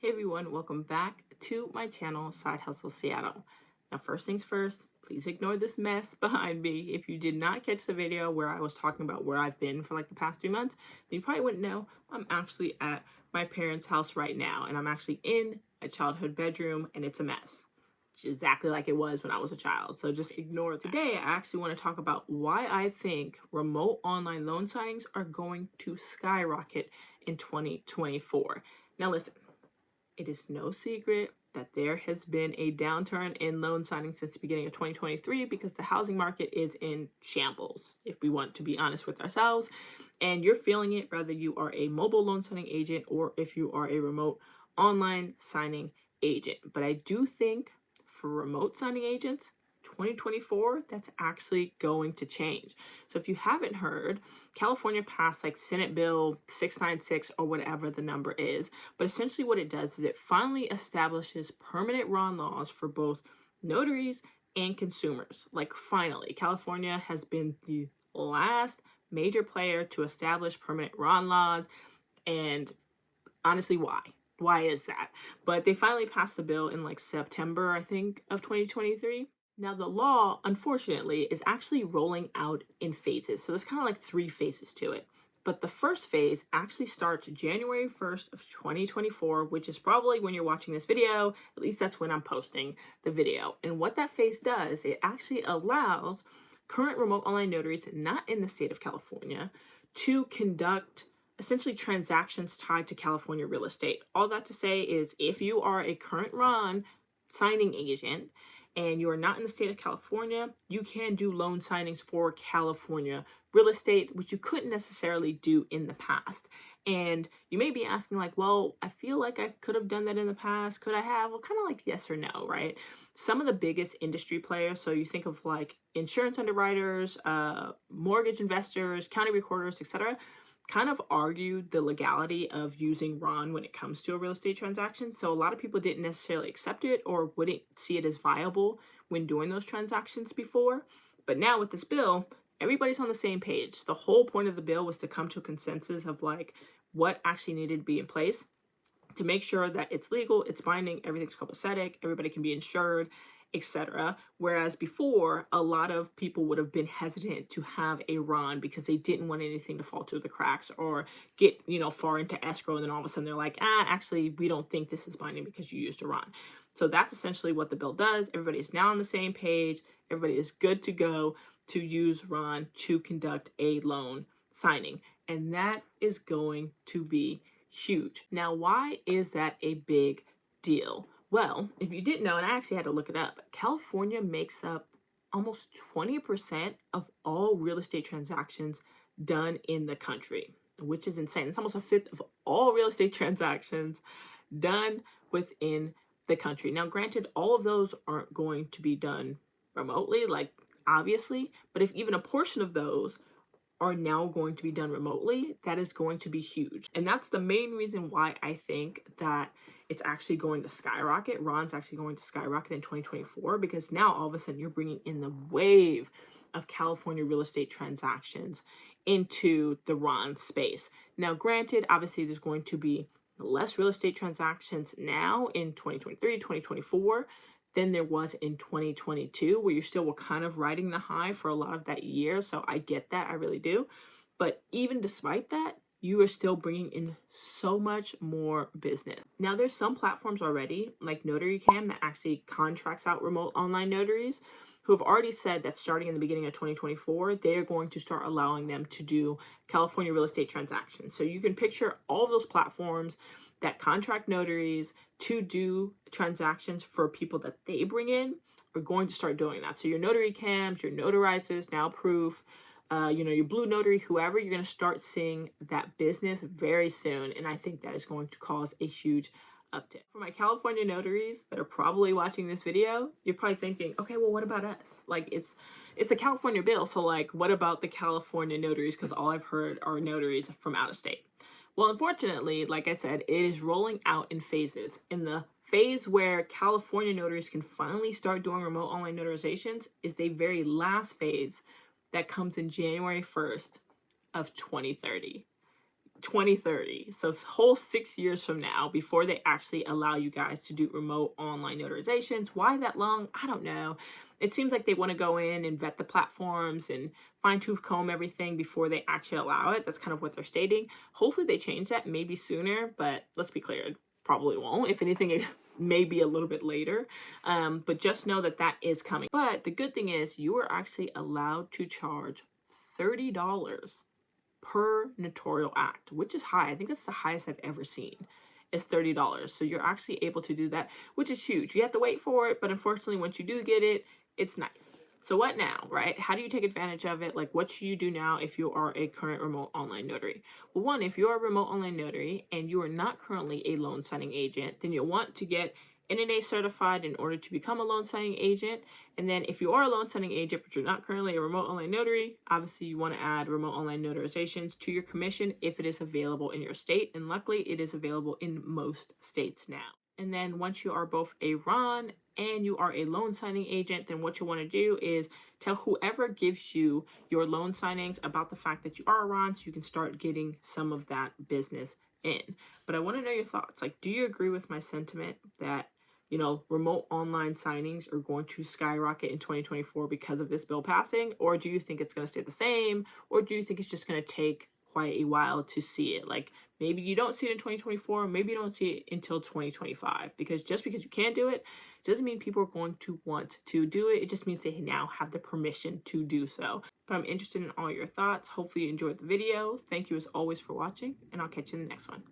Hey everyone, welcome back to my channel, Side Hustle Seattle. Now first things first, please ignore this mess behind me. If you did not catch the video where I was talking about where I've been for like the past 3 months, then you probably wouldn't know I'm actually at my parents' house right now, and I'm actually in a childhood bedroom and it's a mess. It's exactly like it was when I was a child, so just ignore that. Today I actually want to talk about why I think remote online loan signings are going to skyrocket in 2024. Now listen, it is no secret that there has been a downturn in loan signings since the beginning of 2023 because the housing market is in shambles, if we want to be honest with ourselves. And you're feeling it whether you are a mobile loan signing agent or if you are a remote online signing agent. But I do think for remote signing agents, 2024, that's actually going to change. So if you haven't heard, California passed like Senate Bill 696 or whatever the number is, but essentially what it does is it finally establishes permanent RON laws for both notaries and consumers. Like finally, California has been the last major player to establish permanent RON laws, and honestly, why? Why is that? But they finally passed the bill in like September, I think, of 2023. Now, the law, unfortunately, is actually rolling out in phases. So there's kind of like 3 phases to it. But the first phase actually starts January 1st of 2024, which is probably when you're watching this video. At least that's when I'm posting the video. And what that phase does, it actually allows current remote online notaries not in the state of California to conduct essentially transactions tied to California real estate. All that to say is if you are a current RON signing agent and you are not in the state of California, you can do loan signings for California real estate, which you couldn't necessarily do in the past. And you may be asking like, well, I feel like I could have done that in the past. Could I have? Well, kind of like yes or no, right? Some of the biggest industry players, so you think of like insurance underwriters, mortgage investors, county recorders, etc., kind of argued the legality of using RON when it comes to a real estate transaction. So a lot of people didn't necessarily accept it or wouldn't see it as viable when doing those transactions before. But now with this bill, everybody's on the same page. The whole point of the bill was to come to a consensus of like what actually needed to be in place to make sure that it's legal, it's binding, everything's copacetic, everybody can be insured, etc. Whereas before, a lot of people would have been hesitant to have a RON because they didn't want anything to fall through the cracks or get, far into escrow, and then all of a sudden they're like, actually, we don't think this is binding because you used a RON. So that's essentially what the bill does. Everybody is now on the same page. Everybody is good to go to use RON to conduct a loan signing. And that is going to be huge. Now, why is that a big deal? Well, if you didn't know, and I actually had to look it up, California makes up almost 20% of all real estate transactions done in the country, which is insane. It's almost a fifth of all real estate transactions done within the country. Now, granted, all of those aren't going to be done remotely, like obviously, but if even a portion of those are now going to be done remotely, that is going to be huge. And that's the main reason why I think that it's actually going to skyrocket. RON's actually going to skyrocket in 2024 because now all of a sudden you're bringing in the wave of California real estate transactions into the RON space. Now, granted, obviously there's going to be less real estate transactions now in 2023, 2024 than there was in 2022, where you still were kind of riding the high for a lot of that year. So I get that, I really do. But even despite that, you are still bringing in so much more business. Now, there's some platforms already, like NotaryCam, that actually contracts out remote online notaries, who have already said that starting in the beginning of 2024, they are going to start allowing them to do California real estate transactions. So you can picture all of those platforms that contract notaries to do transactions for people that they bring in are going to start doing that. So your NotaryCams, your notarizers, Now Proof, your Blue Notary, whoever, you're going to start seeing that business very soon. And I think that is going to cause a huge uptick. For my California notaries that are probably watching this video, you're probably thinking, okay, well, what about us? Like, it's a California bill, so like, what about the California notaries? Because all I've heard are notaries from out of state. Well, unfortunately, like I said, it is rolling out in phases. In the phase where California notaries can finally start doing remote online notarizations is the very last phase that comes in January 1st of 2030. 2030. So whole 6 years from now before they actually allow you guys to do remote online notarizations. Why that long? I don't know. It seems like they want to go in and vet the platforms and fine tooth comb everything before they actually allow it. That's kind of what they're stating. Hopefully they change that maybe sooner, but let's be clear, it probably won't. If anything, it may be a little bit later. But just know that that is coming. But the good thing is you are actually allowed to charge $30 per notarial act, which is high. I think that's the highest I've ever seen, is $30. So you're actually able to do that, which is huge. You have to wait for it, but unfortunately, once you do get it, it's nice. So what now, right? How do you take advantage of it? Like, what should you do now if you are a current remote online notary? Well, one, if you're a remote online notary and you are not currently a loan signing agent, then you'll want to get NNA certified in order to become a loan signing agent. And then if you are a loan signing agent, but you're not currently a remote online notary, obviously you want to add remote online notarizations to your commission if it is available in your state. And luckily it is available in most states now. And then once you are both a RON and you are a loan signing agent, then what you want to do is tell whoever gives you your loan signings about the fact that you are a RON so you can start getting some of that business in. But I want to know your thoughts. Like, do you agree with my sentiment that remote online signings are going to skyrocket in 2024 because of this bill passing? Or do you think it's going to stay the same? Or do you think it's just going to take quite a while to see it? Like, maybe you don't see it in 2024, maybe you don't see it until 2025, because just because you can't do it doesn't mean people are going to want to do it. It just means they now have the permission to do so. But I'm interested in all your thoughts. Hopefully you enjoyed the video. Thank you as always for watching, and I'll catch you in the next one.